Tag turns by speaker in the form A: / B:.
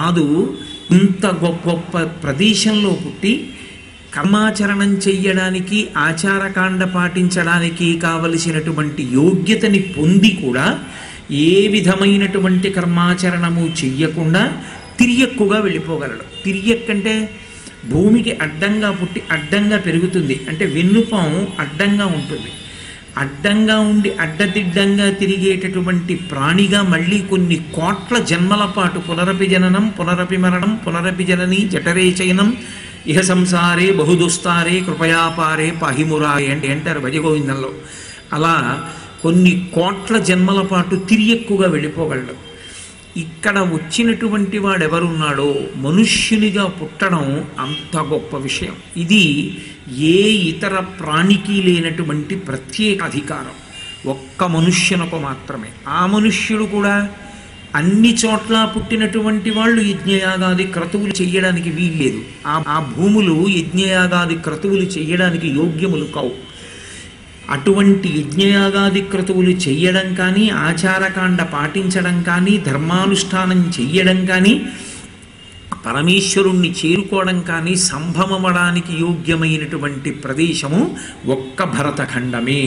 A: కాదు. ఇంత గొప్ప ప్రదేశంలో పుట్టి కర్మాచరణం చెయ్యడానికి ఆచారకాండ పాటించడానికి కావలసినటువంటి యోగ్యతని పొంది కూడా ఏ విధమైనటువంటి కర్మాచరణము చెయ్యకుండా తిరియక్కుగా వెళ్ళిపోగలడు. తిరియక్కంటే భూమికి అడ్డంగా పుట్టి అడ్డంగా పెరుగుతుంది, అంటే వెన్నుపాము అడ్డంగా ఉంటుంది. అడ్డంగా ఉండి అడ్డదిడ్డంగా తిరిగేటటువంటి ప్రాణిగా మళ్ళీ కొన్ని కోట్ల జన్మల పాటు పునరపి జననం పునరపి మరణం పునరపి జనని జఠరే శయనం ఇహ సంసారే బహుదుస్తారే కృపయాపారే పాహిమురారే అంటే అంటారు భజగోవిందంలో. అలా కొన్ని కోట్ల జన్మల పాటు తిరియక్కుగా వెళ్ళిపోగలడు. ఇక్కడ వచ్చినటువంటి వాడెవరున్నాడో మనుష్యునిగా పుట్టడం అంత గొప్ప విషయం. ఇది ఏ ఇతర ప్రాణికి లేనటువంటి ప్రత్యేక అధికారం, ఒక్క మనుష్యునకు మాత్రమే. ఆ మనుష్యుడు కూడా అన్ని చోట్ల పుట్టినటువంటి వాళ్ళు యజ్ఞయాగాది క్రతువులు చెయ్యడానికి వీల్లేదు. ఆ భూములు యజ్ఞయాగాది క్రతువులు చెయ్యడానికి యోగ్యములు కావు. అటువంటి యజ్ఞయాగాది క్రతువులు చెయ్యడం కానీ, ఆచారకాండ పాటించడం కానీ, ధర్మానుష్ఠానం చెయ్యడం కానీ, పరమేశ్వరుణ్ణి చేరుకోవడం కానీ సంభవమవడానికి యోగ్యమైనటువంటి ప్రదేశము ఒక్క భరతఖండమే.